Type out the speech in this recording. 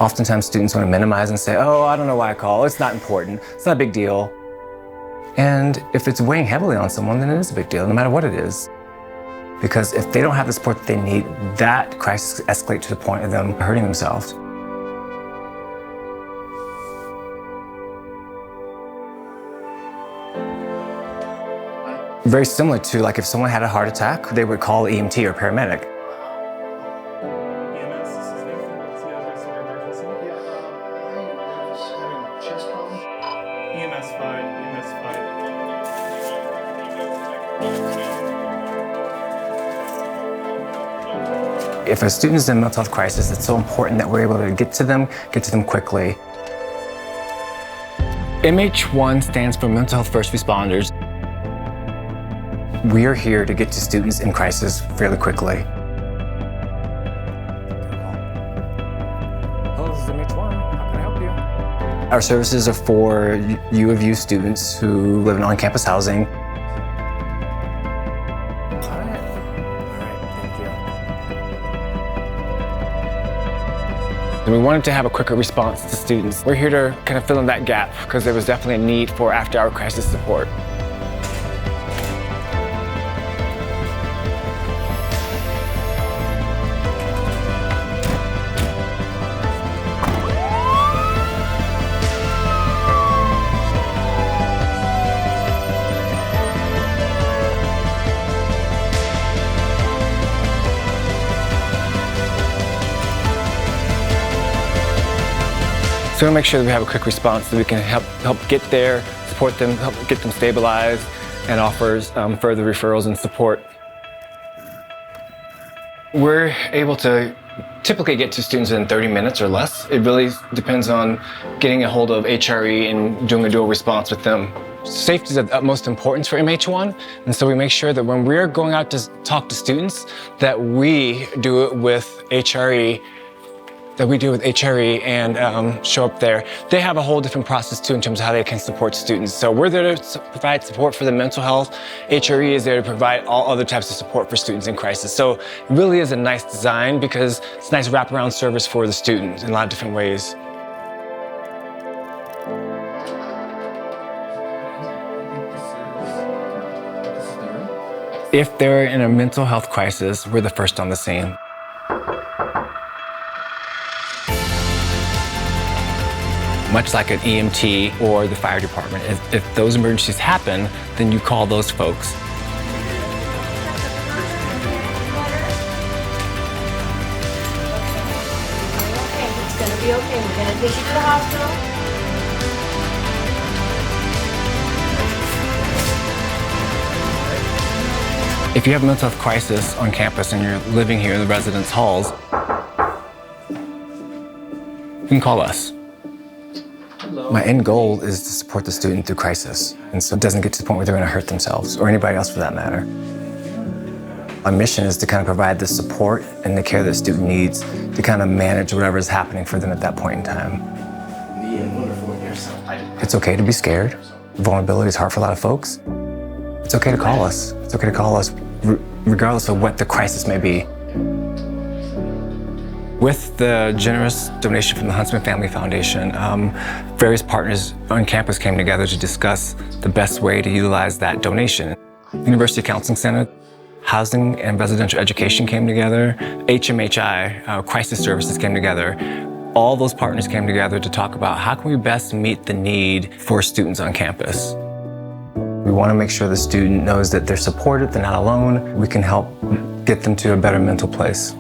Oftentimes students want to minimize and say, oh, I don't know why I call, it's not important, it's not a big deal. And if it's weighing heavily on someone, then it is a big deal, no matter what it is. Because if they don't have the support that they need, that crisis escalates to the point of them hurting themselves. Very similar to like if someone had a heart attack, they would call EMT or paramedic. EMS, this is Nathan. What's the address of your emergency? I was having a chest problem. EMS 5, EMS 5. If a student is in a mental health crisis, it's so important that we're able to get to them quickly. MH1 stands for Mental Health First Responders. We are here to get to students in crisis fairly quickly. Hello, this is MH1. How can I help you? Our services are for U of U students who live in on-campus housing. And we wanted to have a quicker response to students. We're here to kind of fill in that gap because there was definitely a need for after-hour crisis support. So we make sure that we have a quick response that we can help get there, support them, help get them stabilized, and offers further referrals and support. We're able to typically get to students in 30 minutes or less. It really depends on getting a hold of HRE and doing a dual response with them. Safety is of utmost importance for MH1, and so we make sure that when we're going out to talk to students, that we do it with HRE and show up there. They have a whole different process too in terms of how they can support students. So we're there to provide support for the mental health. HRE is there to provide all other types of support for students in crisis. So it really is a nice design because it's a nice wraparound service for the student in a lot of different ways. If they're in a mental health crisis, we're the first on the scene. Much like an EMT or the fire department, if those emergencies happen, then you call those folks. Okay, it's gonna be okay. We're gonna take you to the hospital. If you have a mental health crisis on campus and you're living here in the residence halls, you can call us. My end goal is to support the student through crisis, and so it doesn't get to the point where they're going to hurt themselves, or anybody else for that matter. My mission is to kind of provide the support and the care that the student needs to kind of manage whatever is happening for them at that point in time. It's okay to be scared. Vulnerability is hard for a lot of folks. It's okay to call us. It's okay to call us regardless of what the crisis may be. With the generous donation from the Huntsman Family Foundation, various partners on campus came together to discuss the best way to utilize that donation. University Counseling Center, Housing and Residential Education came together, HMHI, Crisis Services came together. All those partners came together to talk about how can we best meet the need for students on campus. We want to make sure the student knows that they're supported, they're not alone. We can help get them to a better mental place.